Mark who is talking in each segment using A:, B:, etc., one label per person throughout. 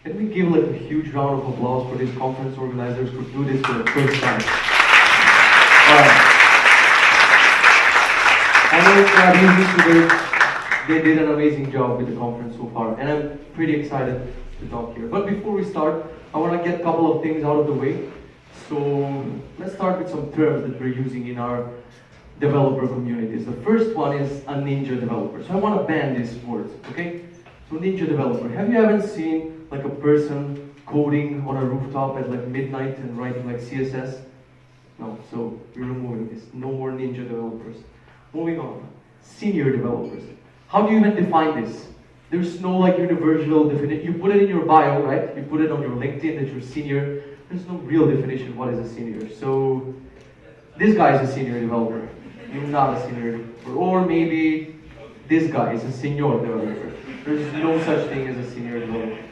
A: Can we give like a huge round of applause for these conference organizers who do this for the first time? Alright. I know it's not easy today. They did an amazing job with the conference so far, and I'm pretty excited to talk here. But before we start, I want to get a couple of things out of the way. So let's start with some terms that we're using in our developer communities. The first one is a ninja developer. So I want to ban these words, okay? So ninja developer. Have you ever seen like a person coding on a rooftop at like midnight and writing like CSS? No, so we're removing this. No more ninja developers. Moving on. Senior developers. How do you even define this? There's no like universal definition. You put it in your bio, right? You put it on your LinkedIn that you're senior. There's no real definition of what is a senior. So this guy is a senior developer. You're not a senior developer. Or maybe this guy is a senior developer. There's no such thing as a senior developer.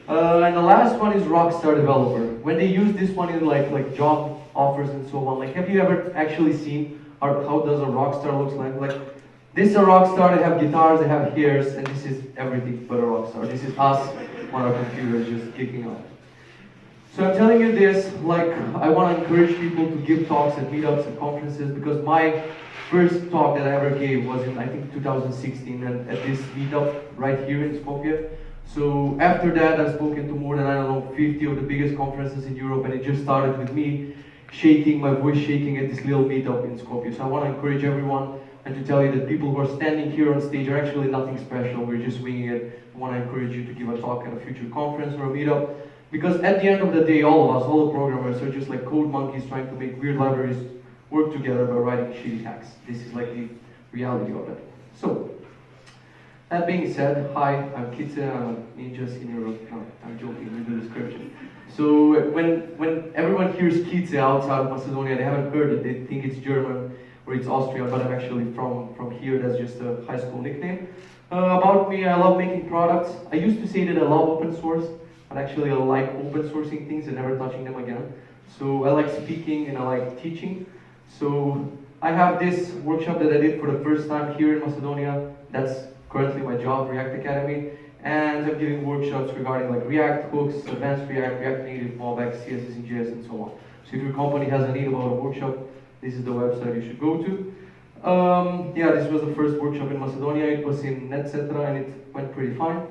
A: And the last one is rockstar developer. When they use this one in like job offers and so on, like have you ever actually seen how does a rockstar looks like? Like this is a rockstar, they have guitars, they have hairs, and this is everything but a rockstar. This is us on our computers just kicking off. So I'm telling you this, like I want to encourage people to give talks at meetups and conferences, because my first talk that I ever gave was in I think 2016 and at this meetup right here in Skopje. So after that I've spoken to more than, I don't know, 50 of the biggest conferences in Europe, and it just started with me shaking, my voice shaking at this little meetup in Skopje. So I want to encourage everyone and to tell you that people who are standing here on stage are actually nothing special, we're just winging it. I want to encourage you to give a talk at a future conference or a meetup. Because at the end of the day, all of us, all the programmers, are just like code monkeys trying to make weird libraries work together by writing shitty hacks. This is like the reality of it. So, that being said, hi, I'm Kitze, I'm a ninja senior. No, I'm joking with the description. So when everyone hears Kitze outside of Macedonia, they haven't heard it. They think it's German or it's Austrian, but I'm actually from here. That's just a high school nickname. About me, I love making products. I used to say that I love open source. But actually I like open sourcing things and never touching them again. So I like speaking and I like teaching. So I have this workshop that I did for the first time here in Macedonia. That's currently my job, React Academy. And I'm giving workshops regarding like React hooks, advanced React, React Native, fallback, CSS and JS and so on. So if your company has a need about a workshop, this is the website you should go to. Yeah, this was the first workshop in Macedonia. It was in NetCentra and it went pretty fine.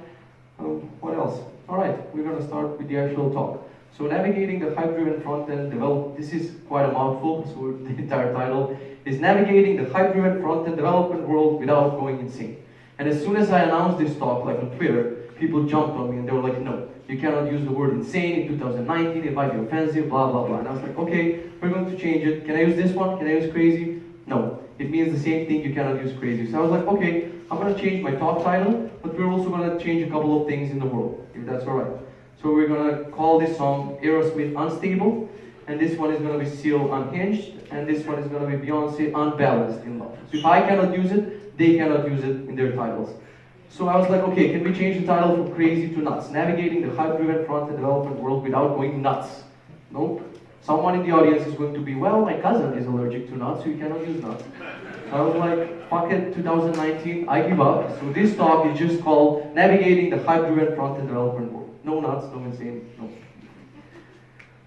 A: What else? Alright, we're going to start with the actual talk. So navigating the hype-driven front-end development, this is quite a mouthful, so the entire title is navigating the hype-driven front-end development world without going insane. And as soon as I announced this talk, like on Twitter, people jumped on me and they were like, no, you cannot use the word insane in 2019, it might be offensive, blah, blah, blah. And I was like, okay, we're going to change it. Can I use this one? Can I use crazy? No, it means the same thing, you cannot use crazy. So I was like, okay, I'm going to change my talk title, but we're also going to change a couple of things in the world, if that's alright. So we're going to call this song Aerosmith Unstable, and this one is going to be Seal Unhinged, and this one is going to be Beyonce Unbalanced in Love. So if I cannot use it, they cannot use it in their titles. So I was like, okay, can we change the title from crazy to nuts? Navigating the hype-driven front-end development world without going nuts. Nope. Someone in the audience is going to be, well, my cousin is allergic to nuts, so you cannot use nuts. So I was like, fuck it, 2019, I give up. So this talk is just called Navigating the Hype-Driven Front-End Development World. No nuts, no insane, no.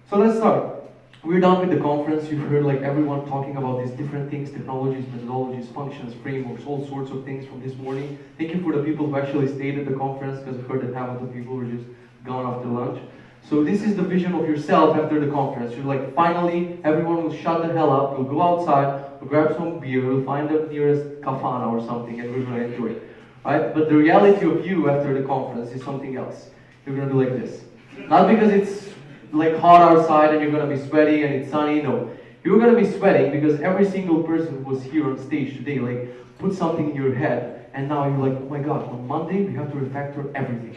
A: So let's start. We're done with the conference. You've heard like everyone talking about these different things, technologies, methodologies, functions, frameworks, all sorts of things from this morning. Thank you for the people who actually stayed at the conference, because I've heard that half of the people were just gone after lunch. So this is the vision of yourself after the conference. You're like, finally, everyone will shut the hell up, we'll go outside, we'll grab some beer, we'll find the nearest kafana or something, and we're going to enjoy it. Right? But the reality of you after the conference is something else. You're going to be like this. Not because it's like hot outside and you're going to be sweaty and it's sunny, no. You're going to be sweating because every single person who was here on stage today like put something in your head, and now you're like, oh my god, on Monday we have to refactor everything.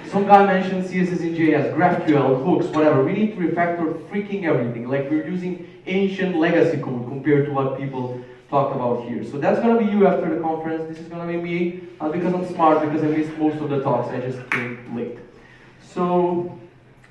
A: Some guy mentioned CSS and JS, GraphQL, hooks, whatever. We need to refactor freaking everything. Like we're using ancient legacy code compared to what people talk about here. So that's going to be you after the conference. This is going to be me, not because I'm smart, because I missed most of the talks. I just came late. So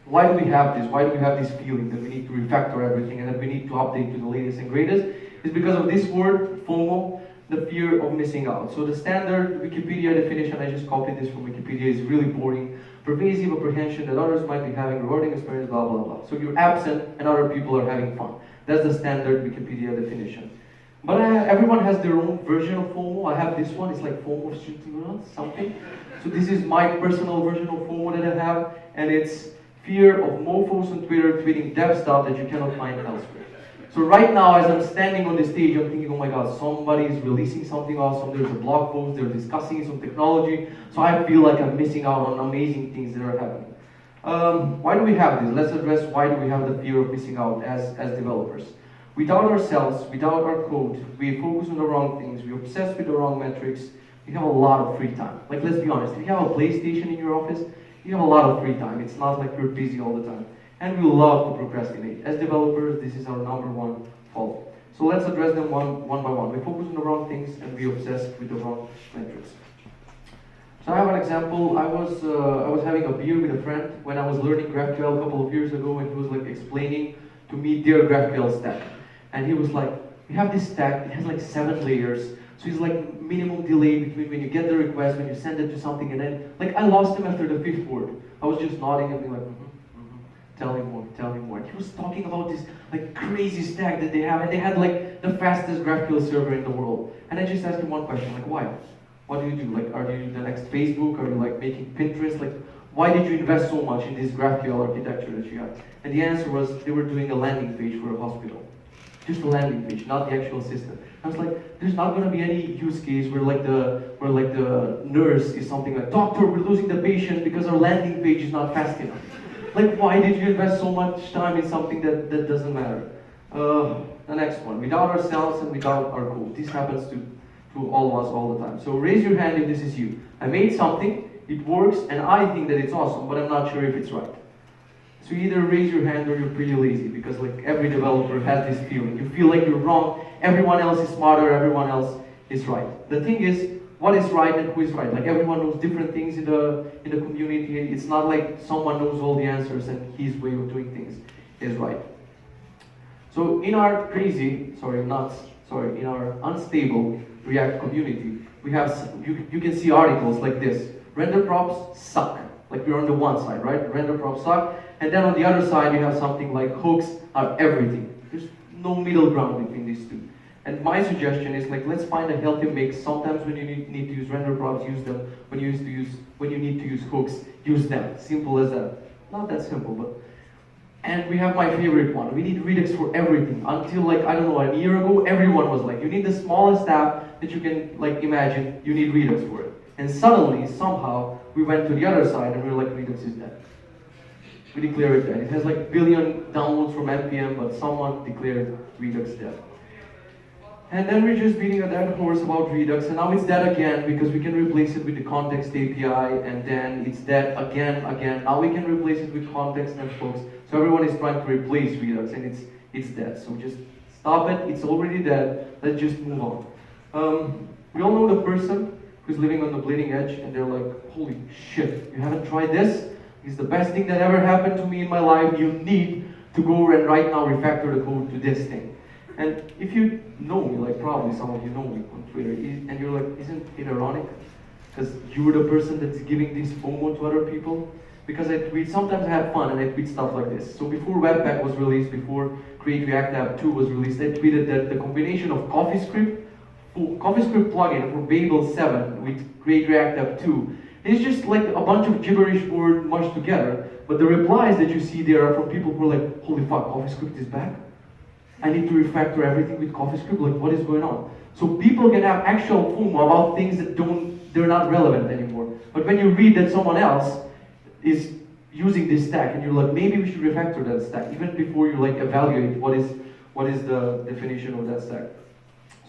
A: why do we have this? Why do we have this feeling that we need to refactor everything and that we need to update to the latest and greatest? It's because of this word, FOMO. the fear of missing out. So the standard Wikipedia definition, I just copied this from Wikipedia, is really boring. Pervasive apprehension that others might be having rewarding experience, blah, blah, blah. So you're absent and other people are having fun. That's the standard Wikipedia definition. But everyone has their own version of FOMO. I have this one, it's like FOMO something. So this is my personal version of FOMO that I have, and it's fear of mofos on Twitter tweeting dev stuff that you cannot find elsewhere. So right now, as I'm standing on the stage, I'm thinking, oh my god, somebody is releasing something awesome, there's a blog post, they're discussing some technology, so I feel like I'm missing out on amazing things that are happening. Why do we have this? Let's address why do we have the fear of missing out as developers. We doubt ourselves, we doubt our code, we focus on the wrong things, we obsess with the wrong metrics, we have a lot of free time. Like, let's be honest, if you have a PlayStation in your office, you have a lot of free time. It's not like you're busy all the time. And we love to procrastinate. As developers, this is our #1 fault. So let's address them one by one. We focus on the wrong things and we obsess with the wrong metrics. So I have an example. I was having a beer with a friend when I was learning GraphQL a couple of years ago, and he was like explaining to me their GraphQL stack. And he was like, we have this stack, it has like 7 layers. So it's like minimum delay between when you get the request, when you send it to something, and then, like, I lost him after the 5th word. I was just nodding and being like, tell me more, tell me more. And he was talking about this like crazy stack that they have, and they had like the fastest GraphQL server in the world. And I just asked him one question, like, why? What do you do? Like, are you the next Facebook? Are you like making Pinterest? Like, why did you invest so much in this GraphQL architecture that you have? And the answer was they were doing a landing page for a hospital. Just a landing page, not the actual system. I was like, there's not going to be any use case where the nurse is something like, doctor, we're losing the patient because our landing page is not fast enough. Like, why did you invest so much time in something that doesn't matter? The next one, we doubt ourselves and we doubt our code. This happens to all of us all the time. So raise your hand if this is you. I made something, it works, and I think that it's awesome, but I'm not sure if it's right. So either raise your hand or you're pretty lazy, because like every developer has this feeling. You feel like you're wrong, everyone else is smarter, everyone else is right. The thing is, what is right and who is right? Like, everyone knows different things in the community. It's not like someone knows all the answers and his way of doing things is right. So in our in our unstable React community, we have, you can see articles like this. Render props suck. Like, we're on the one side, right? Render props suck. And then on the other side, you have something like hooks are everything. There's no middle ground between these two. And my suggestion is, like, let's find a healthy mix. Sometimes when you need to use render props, use them. When you need to use hooks, use them. Simple as that. Not that simple, but. And we have my favorite one. We need Redux for everything. Until, like, I don't know, a year ago, everyone was like, you need the smallest app that you can like imagine. You need Redux for it. And suddenly, somehow, we went to the other side and we were like, Redux is dead. We declared it dead. It has like 1 billion downloads from NPM, but someone declared Redux dead. And then we're just beating a dead horse about Redux, and now it's dead again because we can replace it with the context API, and then it's dead again. Now we can replace it with context and folks. So everyone is trying to replace Redux, and it's dead. So just stop it. It's already dead. Let's just move on. We all know the person who's living on the bleeding edge, and they're like, holy shit, you haven't tried this? It's the best thing that ever happened to me in my life. You need to go and right now refactor the code to this thing. And if you know me, like probably some of you know me on Twitter, and you're like, isn't it ironic? Because you're the person that's giving this FOMO to other people? Because I tweet, sometimes I have fun and I tweet stuff like this. So before Webpack was released, before Create React App 2 was released, I tweeted that the combination of CoffeeScript plugin for Babel 7 with Create React App 2 is just like a bunch of gibberish words mushed together. But the replies that you see there are from people who are like, holy fuck, CoffeeScript is back? I need to refactor everything with CoffeeScript, like what is going on? So people can have actual FOMO about things that they're not relevant anymore. But when you read that someone else is using this stack and you're like, maybe we should refactor that stack, even before you like evaluate what is the definition of that stack.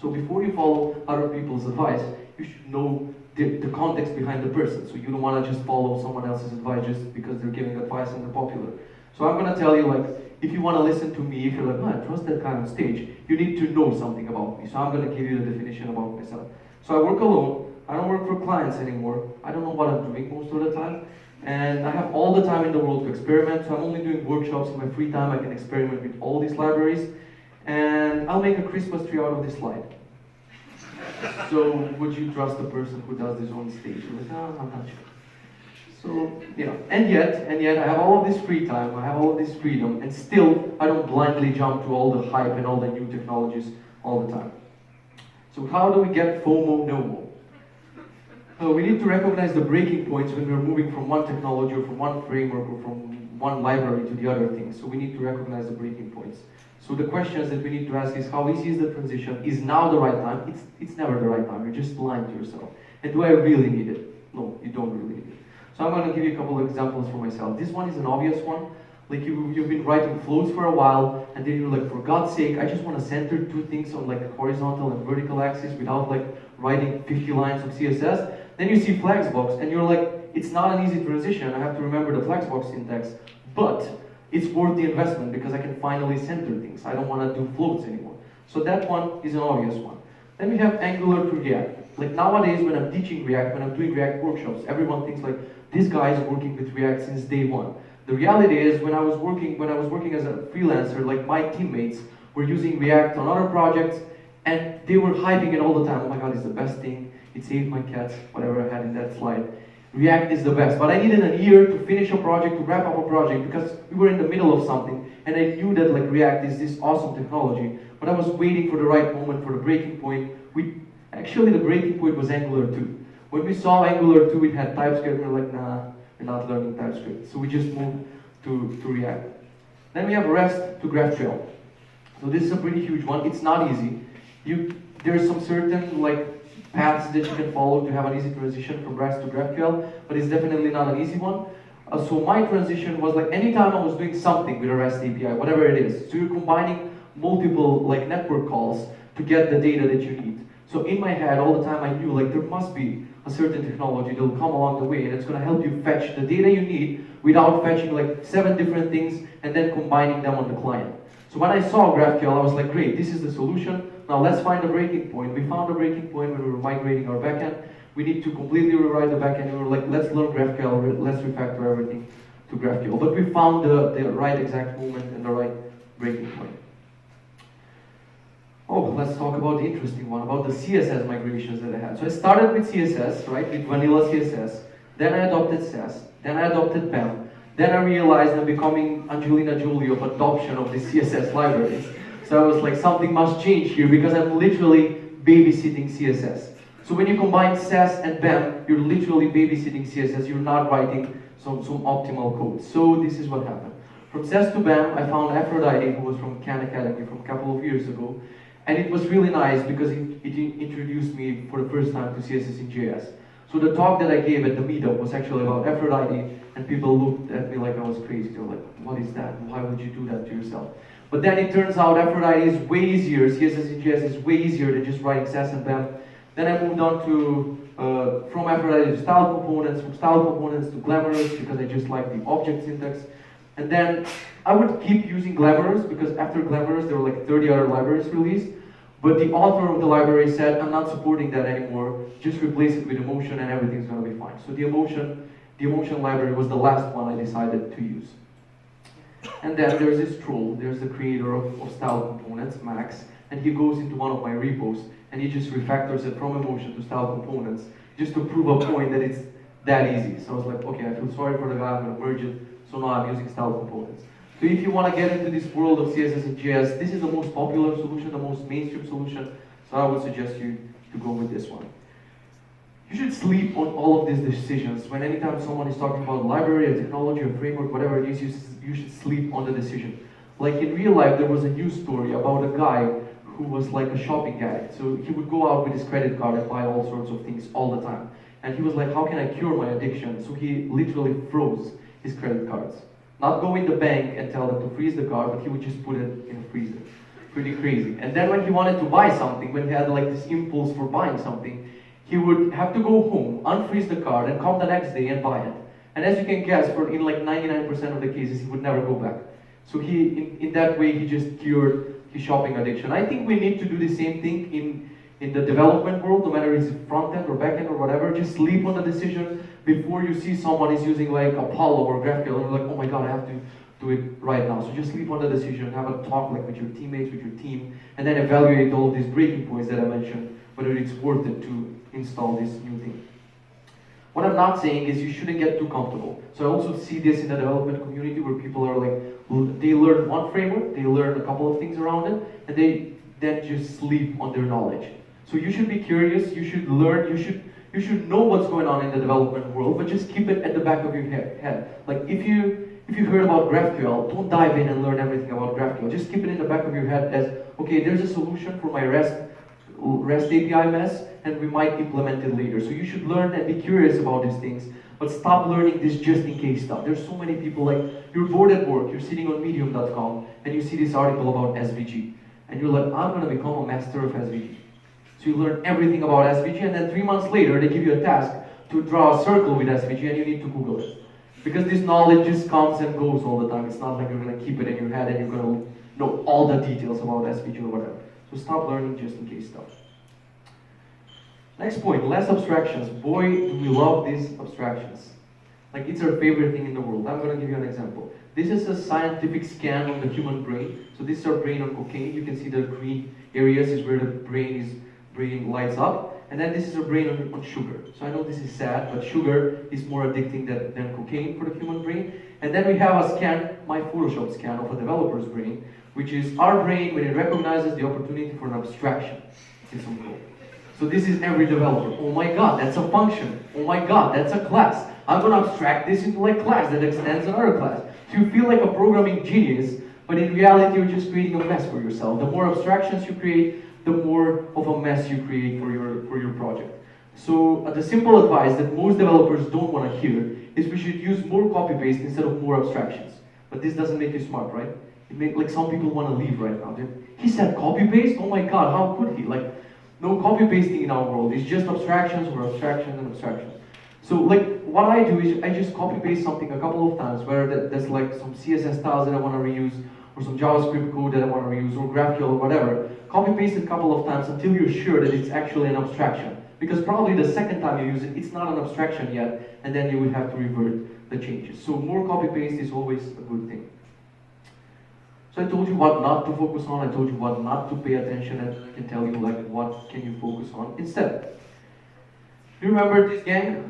A: So before you follow other people's advice, you should know the context behind the person. So you don't want to just follow someone else's advice just because they're giving advice and they're popular. So I'm going to tell you, like, if you want to listen to me, if you're like, I trust that guy on stage, you need to know something about me. So I'm going to give you the definition about myself. So I work alone. I don't work for clients anymore. I don't know what I'm doing most of the time. And I have all the time in the world to experiment. So I'm only doing workshops in my free time. I can experiment with all these libraries. And I'll make a Christmas tree out of this slide. So would you trust the person who does this on stage? You're like, no, I'm not sure. So, yeah, and yet, I have all of this free time, I have all of this freedom, and still, I don't blindly jump to all the hype and all the new technologies all the time. So how do we get FOMO, NOMO? We need to recognize the breaking points when we're moving from one technology or from one framework or from one library to the other thing. So we need to recognize the breaking points. So the questions that we need to ask is, how easy is the transition? Is now the right time? It's never the right time. You're just lying to yourself. And do I really need it? No, you don't really need it. So I'm going to give you a couple of examples for myself. This one is an obvious one. Like you've been writing flows for a while, and then you're like, for God's sake, I just want to center two things on like horizontal and vertical axis without like writing 50 lines of CSS. Then you see Flexbox, and you're like, it's not an easy transition. I have to remember the Flexbox syntax, but it's worth the investment because I can finally center things. I don't want to do floats anymore. So that one is an obvious one. Then we have Angular to React. Like nowadays, when I'm teaching React, when I'm doing React workshops, everyone thinks like, this guy is working with React since day one. The reality is, when I was working as a freelancer, like my teammates were using React on other projects, and they were hyping it all the time. Oh my God, it's the best thing. It saved my cats, whatever I had in that slide. React is the best. But I needed a year to finish a project, to wrap up a project, because we were in the middle of something, and I knew that like React is this awesome technology. But I was waiting for the right moment, for the breaking point. Actually, the breaking point was Angular 2. When we saw Angular 2, it had TypeScript, and we're like, nah, we're not learning TypeScript. So we just moved to React. Then we have REST to GraphQL. So this is a pretty huge one. It's not easy. There's some certain like paths that you can follow to have an easy transition from REST to GraphQL, but it's definitely not an easy one. So my transition was like anytime I was doing something with a REST API, whatever it is. So you're combining multiple like network calls to get the data that you need. So in my head, all the time I knew like there must be a certain technology that will come along the way, and it's going to help you fetch the data you need without fetching like 7 different things and then combining them on the client. So when I saw GraphQL, I was like, great, this is the solution. Now let's find a breaking point. We found a breaking point when we were migrating our backend. We need to completely rewrite the backend, and we were like, let's learn GraphQL, let's refactor everything to GraphQL. But we found the right exact moment and the right breaking point. Oh, let's talk about the interesting one, about the CSS migrations that I had. So I started with CSS, right, with vanilla CSS. Then I adopted Sass. Then I adopted BAM. Then I realized I'm becoming Angelina Jolie of adoption of the CSS libraries. So I was like, something must change here because I'm literally babysitting CSS. So when you combine Sass and BAM, you're literally babysitting CSS. You're not writing some optimal code. So this is what happened. From Sass to BAM, I found Aphrodite, who was from Khan Academy from a couple of years ago. And it was really nice because it introduced me for the first time to CSS in JS. So the talk that I gave at the meetup was actually about Aphrodite, and people looked at me like I was crazy. They were like, what is that? Why would you do that to yourself? But then it turns out Aphrodite is way easier, CSS in JS is way easier than just writing Sass and BAM. Then I moved on to, from Aphrodite to style components, from style components to glamorous, because I just like the object syntax. And then I would keep using glamorous, because after glamorous there were like 30 other libraries released. But the author of the library said, I'm not supporting that anymore, just replace it with emotion and everything's going to be fine. So the emotion library was the last one I decided to use. And then there's this troll, there's the creator of style components, Max, and he goes into one of my repos and he just refactors it from emotion to style components just to prove a point that it's that easy. So I was like, okay, I feel sorry for the guy, I'm going to merge it, so now I'm using style components. So if you want to get into this world of CSS and JS, this is the most popular solution, the most mainstream solution, so I would suggest you to go with this one. You should sleep on all of these decisions. When anytime someone is talking about a library, a technology, a framework, whatever it is, you should sleep on the decision. Like in real life, there was a news story about a guy who was like a shopping addict. So he would go out with his credit card and buy all sorts of things all the time. And he was like, how can I cure my addiction? So he literally froze his credit cards. Not go in the bank and tell them to freeze the card, but he would just put it in a freezer. Pretty crazy. And then when he wanted to buy something, when he had like this impulse for buying something, he would have to go home, unfreeze the card, and come the next day and buy it. And as you can guess, in like 99% of the cases, he would never go back. So in that way, he just cured his shopping addiction. I think we need to do the same thing in the development world, no matter it's front-end or back-end or whatever. Just sleep on the decision before you see someone is using like Apollo or GraphQL, and you're like, oh my God, I have to do it right now. So just sleep on the decision, have a talk like with your teammates, with your team, and then evaluate all of these breaking points that I mentioned whether it's worth it to install this new thing. What I'm not saying is you shouldn't get too comfortable. So I also see this in the development community where people are like, they learn one framework, they learn a couple of things around it, and they then just sleep on their knowledge. So you should be curious, you should learn, you should know what's going on in the development world, but just keep it at the back of your head. Like if you heard about GraphQL, don't dive in and learn everything about GraphQL. Just keep it in the back of your head as, okay, there's a solution for my REST API mess, and we might implement it later. So you should learn and be curious about these things, but stop learning this just in case stuff. There's so many people, like, you're bored at work, you're sitting on medium.com, and you see this article about SVG. And you're like, I'm gonna become a master of SVG. So you learn everything about SVG, and then 3 months later, they give you a task to draw a circle with SVG, and you need to Google it. Because this knowledge just comes and goes all the time. It's not like you're gonna keep it in your head and you're gonna know all the details about SVG or whatever. So stop learning just in case stuff. Next point, less abstractions. Boy, do we love these abstractions. Like, it's our favorite thing in the world. I'm gonna give you an example. This is a scientific scan of the human brain. So this is our brain on cocaine. You can see the green areas is where the brain lights up. And then this is our brain on sugar. So I know this is sad, but sugar is more addicting than cocaine for the human brain. And then we have a scan, my Photoshop scan of a developer's brain, which is our brain when it recognizes the opportunity for an abstraction in some code. So this is every developer. Oh my god, that's a function. Oh my god, that's a class. I'm gonna abstract this into a class that extends another class. So you feel like a programming genius, but in reality you're just creating a mess for yourself. The more abstractions you create, the more of a mess you create for your project. So the simple advice that most developers don't want to hear is we should use more copy-paste instead of more abstractions. But this doesn't make you smart, right? It makes, like, some people want to leave right now. He said copy-paste? Oh my god, how could he? Like, no copy-pasting in our world. It's just abstractions or abstractions and abstractions. So like, what I do is I just copy-paste something a couple of times, where there's like some CSS styles that I want to reuse, or some JavaScript code that I want to reuse, or GraphQL or whatever. Copy-paste it a couple of times until you're sure that it's actually an abstraction. Because probably the second time you use it, it's not an abstraction yet, and then you will have to revert the changes. So more copy-paste is always a good thing. So I told you what not to focus on, I told you what not to pay attention, and I can tell you like what can you focus on instead. Do you remember this gang?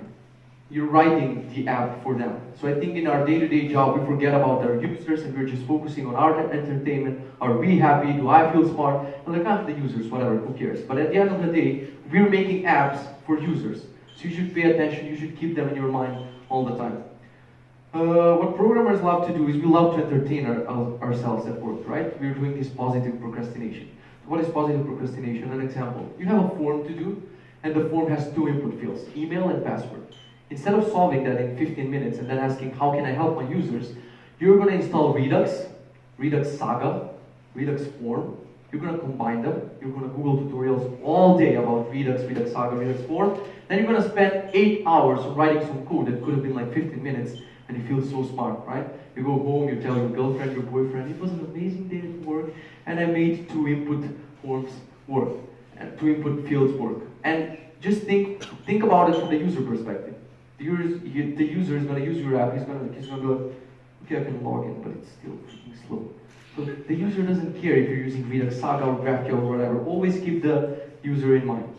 A: You're writing the app for them. So I think in our day-to-day job, we forget about our users and we're just focusing on our entertainment. Are we happy? Do I feel smart? And like, the users, whatever, who cares? But at the end of the day, we're making apps for users. So you should pay attention, you should keep them in your mind all the time. What programmers love to do is we love to entertain ourselves at work, right? We're doing this positive procrastination. So what is positive procrastination? An example. You have a form to do, and the form has 2 input fields, email and password. Instead of solving that in 15 minutes and then asking how can I help my users, you're going to install Redux, Redux Saga, Redux Form. You're going to combine them. You're going to Google tutorials all day about Redux, Redux Saga, Redux Form. Then you're going to spend 8 hours writing some code that could have been like 15 minutes, and you feel so smart, right? You go home, you tell your girlfriend, your boyfriend, it was an amazing day at work, and I made 2 input forms work, and 2 input fields work. And just think about it from the user perspective. The user is going to use your app, he's going to go, okay, I can log in, but it's still freaking slow. So the user doesn't care if you're using Redux Saga or GraphQL or whatever. Always keep the user in mind.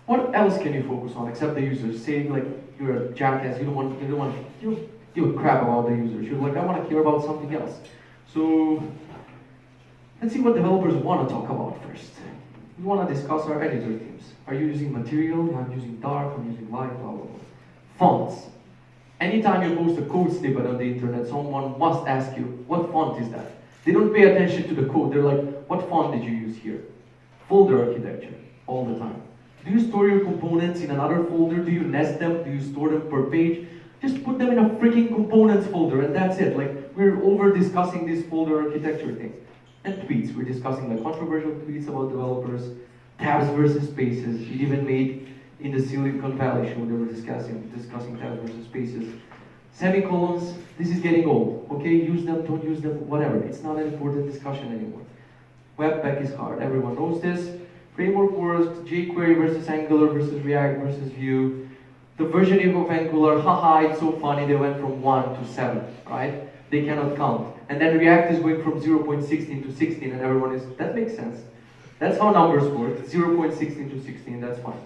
A: What else can you focus on except the users? Saying like you're a jackass, you don't give a crap about the users. You're like, I want to care about something else. So let's see what developers want to talk about first. We want to discuss our editor themes. Are you using Material? I'm using Dark, I'm using Light, blah, blah, blah. Fonts. Anytime you post a code snippet on the internet, someone must ask you, what font is that? They don't pay attention to the code. They're like, what font did you use here? Folder architecture, all the time. Do you store your components in another folder? Do you nest them? Do you store them per page? Just put them in a freaking components folder and that's it. Like, we're over discussing this folder architecture thing. And tweets, we're discussing the controversial tweets about developers, tabs versus spaces. It even made in the Silicon Valley show, they were discussing tabs versus spaces. Semicolons, this is getting old, okay? Use them, don't use them, whatever. It's not an important discussion anymore. Webpack is hard, everyone knows this. Framework works, jQuery versus Angular versus React versus Vue. The versioning of Angular, haha, it's so funny, they went from 1 to 7, right? They cannot count. And then React is going from 0.16 to 16 and everyone is, that makes sense. That's how numbers work. 0.16 to 16, that's fine.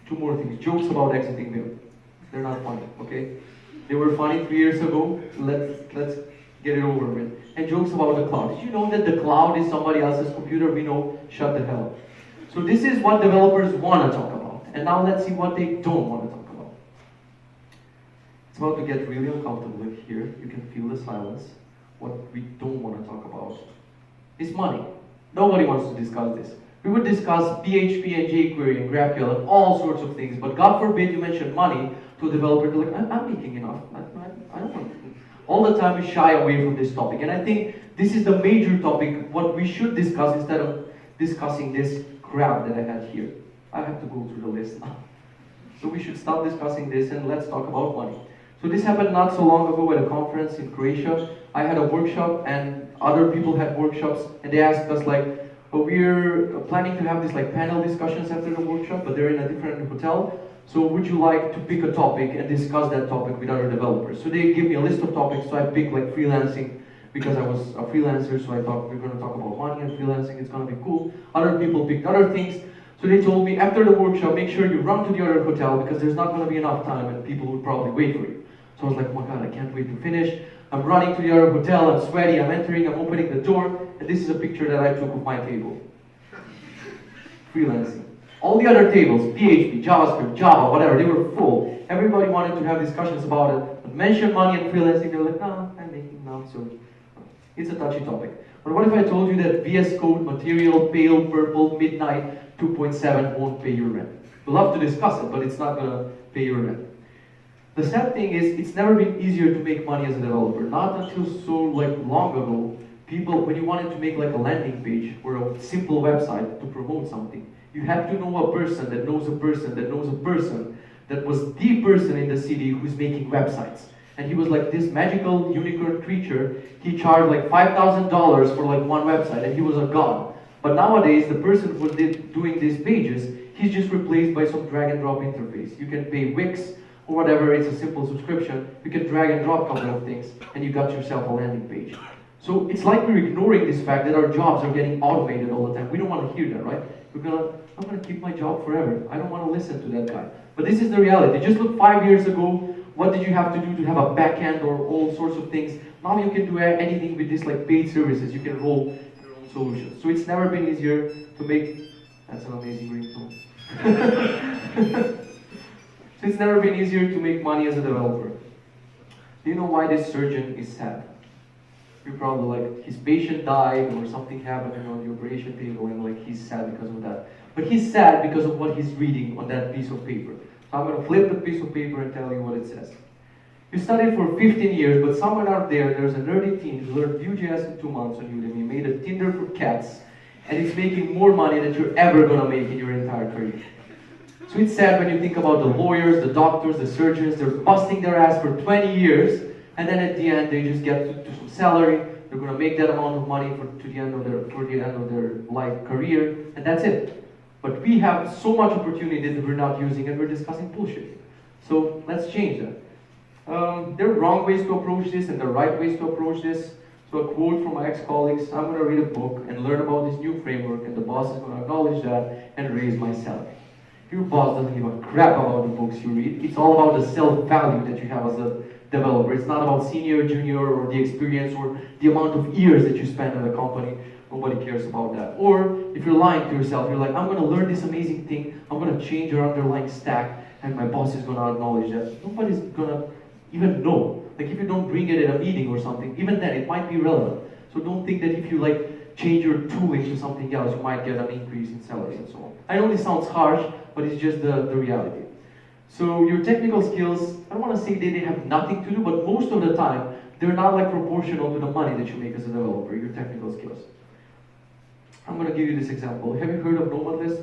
A: Two more things. Jokes about exiting them. They're not funny, okay? They were funny 3 years ago. Let's get it over with. And jokes about the cloud. Did you know that the cloud is somebody else's computer? We know, shut the hell up. So this is what developers want to talk about. And now let's see what they don't want to talk about. It's about to get really uncomfortable here. You can feel the silence. What we don't want to talk about is money. Nobody wants to discuss this. We would discuss PHP and jQuery and GraphQL and all sorts of things, but God forbid you mention money to a developer. They're like, I'm making enough. I don't want to. All the time we shy away from this topic. And I think this is the major topic, what we should discuss instead of discussing this crap that I had here. I have to go through the list now. So we should stop discussing this and let's talk about money. So this happened not so long ago at a conference in Croatia. I had a workshop and other people had workshops and they asked us like, we're planning to have this like panel discussions after the workshop, but they're in a different hotel. So would you like to pick a topic and discuss that topic with other developers? So they give me a list of topics, so I picked like freelancing because I was a freelancer, so I thought we're going to talk about money and freelancing, it's going to be cool. Other people picked other things. So they told me after the workshop, make sure you run to the other hotel because there's not going to be enough time and people would probably wait for you. So I was like, oh my God, I can't wait to finish. I'm running to the other hotel, I'm sweaty, I'm entering, I'm opening the door, and this is a picture that I took of my table. Freelancing. All the other tables, PHP, JavaScript, Java, whatever, they were full. Everybody wanted to have discussions about it, but mention money and freelancing, they were like, no, I'm making now, so it's a touchy topic. But what if I told you that VS Code, Material, Pale, Purple, Midnight, 2.7 won't pay your rent? We'd love to discuss it, but it's not going to pay your rent. The sad thing is, it's never been easier to make money as a developer. Not until so long ago, people, when you wanted to make like a landing page or a simple website to promote something, you had to know a person that knows a person that knows a person that was the person in the city who's making websites. And he was like this magical unicorn creature. He charged like $5,000 for like one website and he was a god. But nowadays, the person who did doing these pages, he's just replaced by some drag and drop interface. You can pay Wix or whatever, it's a simple subscription. You can drag and drop a couple of things and you got yourself a landing page. So it's like we're ignoring this fact that our jobs are getting automated all the time. We don't want to hear that, right? I'm gonna keep my job forever. I don't want to listen to that guy. But this is the reality. Just look 5 years ago, what did you have to do to have a backend or all sorts of things? Now you can do anything with this like paid services. You can roll your own solutions. So it's never been easier to make, that's an amazing ringtone. So it's never been easier to make money as a developer. Do you know why this surgeon is sad? You're probably like, his patient died or something happened on the operation table and like he's sad because of that. But he's sad because of what he's reading on that piece of paper. So I'm going to flip the piece of paper and tell you what it says. You studied for 15 years, but somewhere out there's a nerdy teen who learned Vue.js in 2 months on Udemy, made a Tinder for cats, and it's making more money than you're ever going to make in your entire career. So it's sad when you think about the lawyers, the doctors, the surgeons, they're busting their ass for 20 years, and then at the end they just get to some salary, they're going to make that amount of money for the end of their life career, and that's it. But we have so much opportunity that we're not using and we're discussing bullshit. So let's change that. There are wrong ways to approach this and the right ways to approach this. So a quote from my ex-colleagues, I'm going to read a book and learn about this new framework and the boss is going to acknowledge that and raise my salary. Your boss doesn't give a crap about the books you read. It's all about the self-value that you have as a developer. It's not about senior, junior, or the experience or the amount of years that you spend at a company. Nobody cares about that. Or if you're lying to yourself, you're like, I'm going to learn this amazing thing, I'm going to change your underlying stack, and my boss is going to acknowledge that. Nobody's going to even know. Like if you don't bring it at a meeting or something, even then it might be relevant. So don't think that if you like change your tooling to something else, you might get an increase in salary and so on. I know this sounds harsh, but it's just the reality. So your technical skills, I don't want to say they have nothing to do, but most of the time, they're not like proportional to the money that you make as a developer, your technical skills. I'm going to give you this example. Have you heard of Nomad List?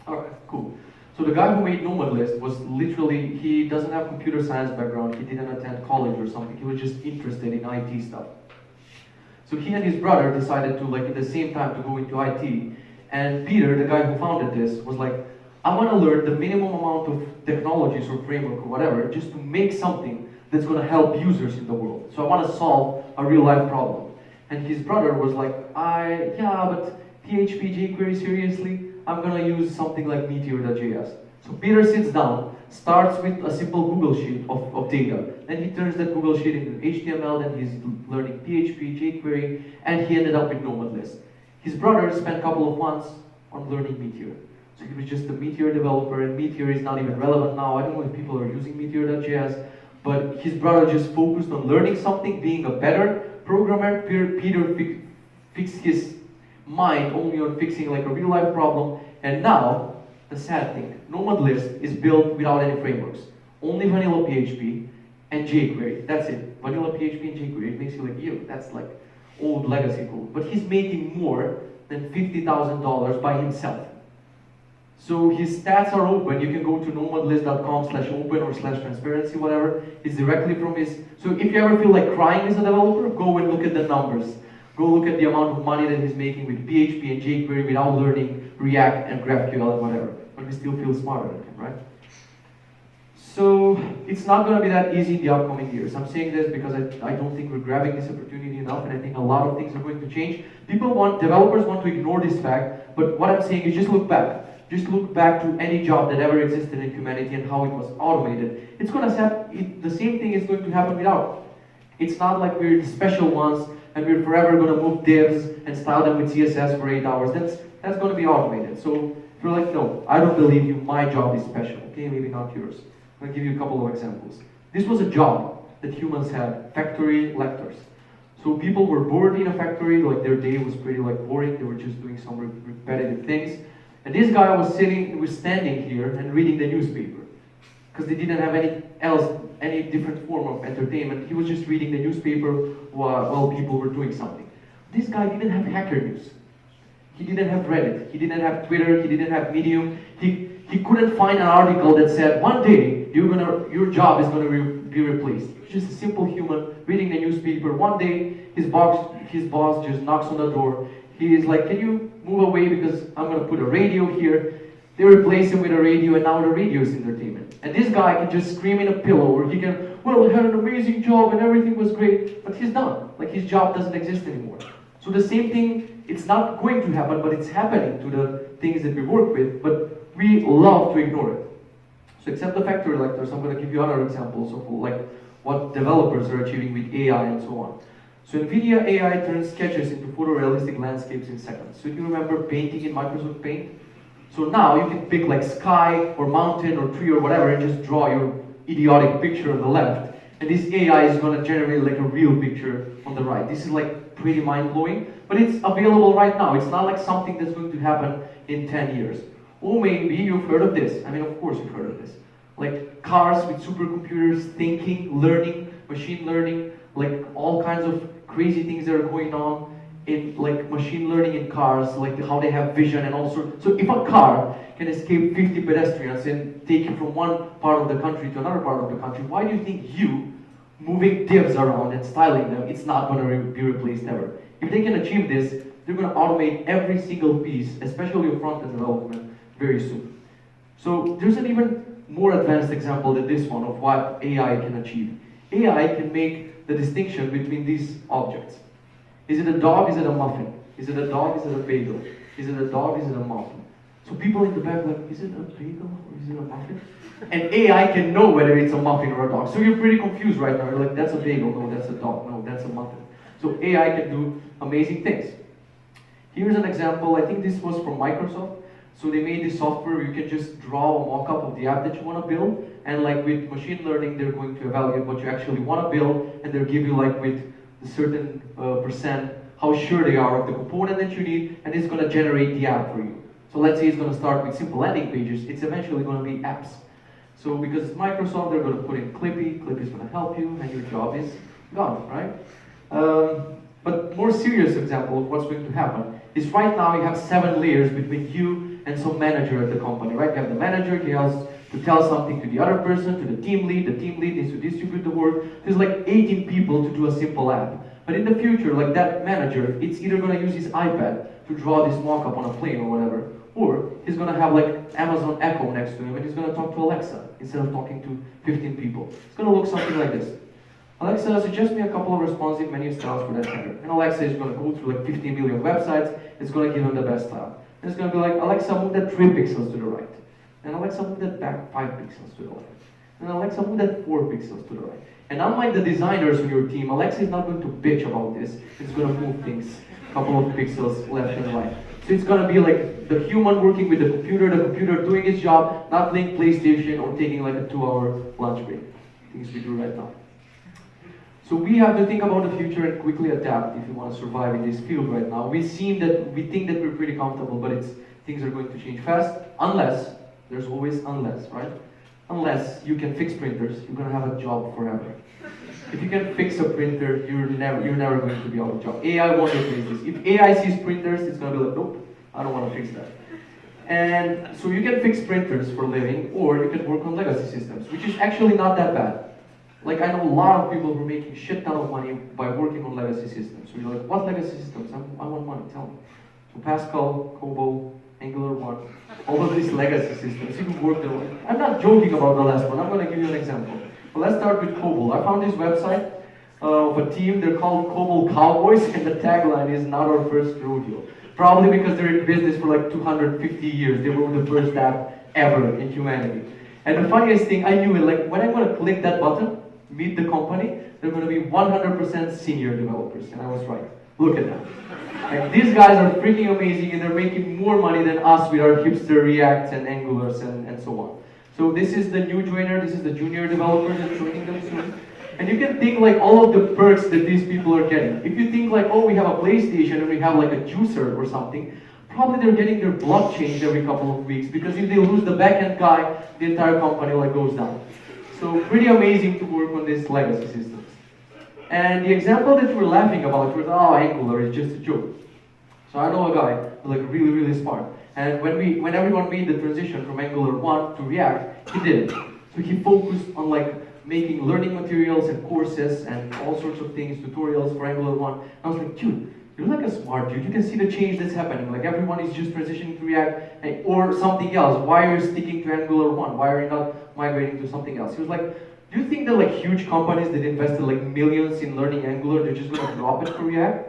A: Alright, cool. So the guy who made Nomad List was literally, he doesn't have computer science background, he didn't attend college or something, he was just interested in IT stuff. So he and his brother decided to, like at the same time, to go into IT. And Peter, the guy who founded this, was like, I want to learn the minimum amount of technologies or framework or whatever, just to make something that's going to help users in the world. So I want to solve a real life problem. And his brother was like, but PHP jQuery seriously, I'm gonna use something like Meteor.js. So Peter sits down, starts with a simple Google sheet of data. Then he turns that Google sheet into HTML, then he's learning PHP, jQuery, and he ended up with Nomad List. His brother spent a couple of months on learning Meteor. So he was just a Meteor developer, and Meteor is not even relevant now. I don't know if people are using Meteor.js, but his brother just focused on learning something, being a better programmer. Peter fixed his mind only on fixing like a real life problem, and now, the sad thing, Nomad List is built without any frameworks. Only vanilla PHP and jQuery. That's it. Vanilla PHP and jQuery. It makes you like, ew, that's like old legacy code. But he's making more than $50,000 by himself. So his stats are open. You can go to nomadlist.com/open or /transparency, whatever. It's directly from his. So if you ever feel like crying as a developer, go and look at the numbers. Go look at the amount of money that he's making with PHP and jQuery without learning React and GraphQL and whatever. But we still feel smarter than him, right? So it's not going to be that easy in the upcoming years. I'm saying this because I don't think we're grabbing this opportunity enough, and I think a lot of things are going to change. Developers want to ignore this fact, but what I'm saying is just look back. Just look back to any job that ever existed in humanity and how it was automated. It's going to happen. The same thing is going to happen without. It's not like we're the special ones and we're forever going to move divs and style them with CSS for 8 hours. That's going to be automated. So if you're like, no, I don't believe you, my job is special. Okay, maybe not yours. I'm going to give you a couple of examples. This was a job that humans had, factory lectors. So people were bored in a factory, like their day was pretty like boring, they were just doing some repetitive things. And this guy was standing here and reading the newspaper. Because they didn't have any different form of entertainment. He was just reading the newspaper while people were doing something. This guy didn't have Hacker News. He didn't have Reddit. He didn't have Twitter. He didn't have Medium. He couldn't find an article that said, one day your job is going to be replaced. He's just a simple human reading the newspaper. One day his boss just knocks on the door. He is like, can you move away because I'm going to put a radio here. They replace him with a radio, and now the radio is entertainment. And this guy can just scream in a pillow, or he can, well, I had an amazing job and everything was great, but he's done. Like his job doesn't exist anymore. So the same thing, it's not going to happen, but it's happening to the things that we work with, but we love to ignore it. So except the factory lectures, I'm going to give you other examples of like what developers are achieving with AI and so on. So NVIDIA AI turns sketches into photorealistic landscapes in seconds. So do you remember painting in Microsoft Paint? So now you can pick like sky or mountain or tree or whatever and just draw your idiotic picture on the left. And this AI is going to generate like a real picture on the right. This is like pretty mind-blowing, but it's available right now. It's not like something that's going to happen in 10 years. Or maybe you've heard of this. I mean, of course you've heard of this. Like cars with supercomputers, thinking, learning, machine learning, like all kinds of crazy things that are going on in like machine learning in cars, like how they have vision and all sorts. So if a car can escape 50 pedestrians and take you from one part of the country to another part of the country, why do you think you, moving divs around and styling them, it's not going to be replaced ever? If they can achieve this, they're going to automate every single piece, especially your front-end development, very soon. So there's an even more advanced example than this one of what AI can achieve. AI can make the distinction between these objects. Is it a dog? Is it a muffin? Is it a dog? Is it a bagel? Is it a dog? Is it a muffin? So people in the back are like, is it a bagel or is it a muffin? And AI can know whether it's a muffin or a dog. So you're pretty confused right now. You're like, that's a bagel. No, that's a dog. No, that's a muffin. So AI can do amazing things. Here's an example. I think this was from Microsoft. So they made this software where you can just draw a mock-up of the app that you want to build. And like with machine learning, they're going to evaluate what you actually want to build. And they'll give you like with a certain percent how sure they are of the component that you need. And it's going to generate the app for you. So let's say it's going to start with simple landing pages. It's eventually going to be apps. So because it's Microsoft, they're going to put in Clippy. Clippy's going to help you. And your job is gone, right? But more serious example of what's going to happen is right now you have 7 layers between you and some manager at the company, right? You have the manager, he has to tell something to the other person, to the team lead needs to distribute the work. There's like 18 people to do a simple app. But in the future, like that manager, it's either going to use his iPad to draw this mock-up on a plane or whatever, or he's going to have like Amazon Echo next to him and he's going to talk to Alexa instead of talking to 15 people. It's going to look something like this. Alexa, suggest me a couple of responsive menu styles for that header. And Alexa is going to go through like 15 million websites. It's going to give them the best style. And it's going to be like, Alexa, move that 3 pixels to the right. And Alexa, move that back 5 pixels to the left. And Alexa, move that 4 pixels to the right. And unlike the designers on your team, Alexa is not going to bitch about this. It's going to move things a couple of pixels left and right. So it's going to be like the human working with the computer doing its job, not playing PlayStation or taking like a 2-hour lunch break. Things we do right now. So we have to think about the future and quickly adapt if we want to survive in this field right now. We think that we're pretty comfortable, but things are going to change fast, unless, there's always unless, right? Unless you can fix printers, you're going to have a job forever. If you can fix a printer, you're never going to be out of job. AI won't replace this. If AI sees printers, it's going to be like, nope, I don't want to fix that. And so you can fix printers for a living, or you can work on legacy systems, which is actually not that bad. Like, I know a lot of people who are making shit ton of money by working on legacy systems. So you're like, what legacy systems? I want money, tell me. So Pascal, COBOL, Angular 1, all of these legacy systems, you can work them on. I'm not joking about the last one, I'm going to give you an example. Well, let's start with COBOL. I found this website of a team, they're called COBOL Cowboys, and the tagline is not our first rodeo. Probably because they're in business for like 250 years. They were the first app ever in humanity. And the funniest thing, I knew it, like when I'm going to click that button, meet the company, they're going to be 100% senior developers. And I was right. Look at that. Like, these guys are freaking amazing and they're making more money than us with our hipster Reacts and Angulars and so on. So this is the new joiner, this is the junior developers that's joining them soon. And you can think like all of the perks that these people are getting. If you think like, oh, we have a PlayStation and we have like a juicer or something, probably they're getting their block changed every couple of weeks, because if they lose the backend guy, the entire company like goes down. So pretty amazing to work on these legacy systems. And the example that we're laughing about was, oh, Angular is just a joke. So I know a guy who's like really, really smart. And when everyone made the transition from Angular 1 to React, he did it. So he focused on like making learning materials and courses and all sorts of things, tutorials for Angular 1. I was like, dude, you're like a smart dude. You can see the change that's happening. Like everyone is just transitioning to React or something else. Why are you sticking to Angular 1? Why are you not migrating to something else? He was like, do you think that like huge companies that invested like millions in learning Angular, they're just going to drop it for React?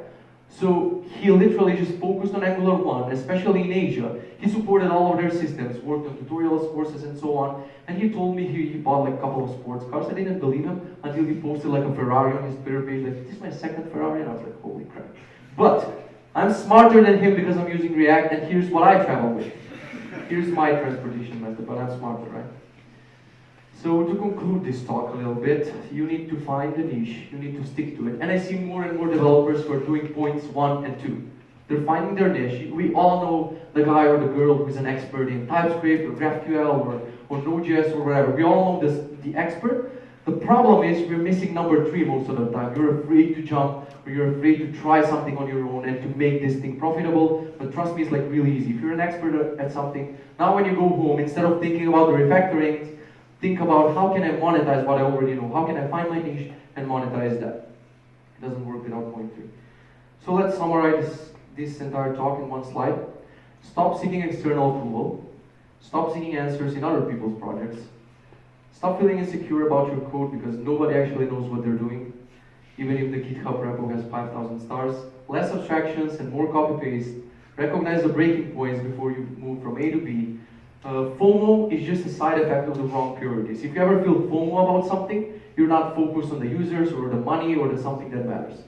A: So he literally just focused on Angular 1, especially in Asia. He supported all of their systems, worked on tutorials, courses, and so on. And he told me he bought like a couple of sports cars. I didn't believe him until he posted like a Ferrari on his Twitter page. Like, this is my second Ferrari, and I was like, holy crap. But I'm smarter than him because I'm using React, and here's what I travel with. Here's my transportation method, but I'm smarter, right? So to conclude this talk a little bit, you need to find a niche, you need to stick to it. And I see more and more developers who are doing points 1 and 2. They're finding their niche. We all know the guy or the girl who's an expert in TypeScript or GraphQL or Node.js or whatever. We all know the expert. The problem is we're missing number 3 most of the time. You're afraid to jump, or you're afraid to try something on your own and to make this thing profitable. But trust me, it's like really easy. If you're an expert at something, now when you go home, instead of thinking about the refactoring, think about how can I monetize what I already know? How can I find my niche and monetize that? It doesn't work without point 3. So let's summarize this entire talk in one slide. Stop seeking external approval. Stop seeking answers in other people's projects. Stop feeling insecure about your code because nobody actually knows what they're doing, even if the GitHub repo has 5,000 stars. Less abstractions and more copy-paste. Recognize the breaking points before you move from A to B. FOMO is just a side effect of the wrong priorities. If you ever feel FOMO about something, you're not focused on the users or the money or the something that matters.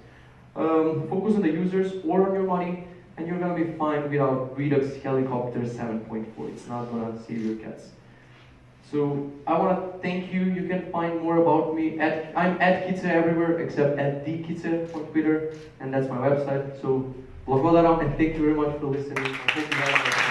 A: Focus on the users or on your money, and you're going to be fine without Redux Helicopter 7.4. It's not going to save your cats. So I want to thank you. You can find more about me I'm at Kitze everywhere except at @Kitze on Twitter, and that's my website. So log all that out, and thank you very much for listening. I hope you have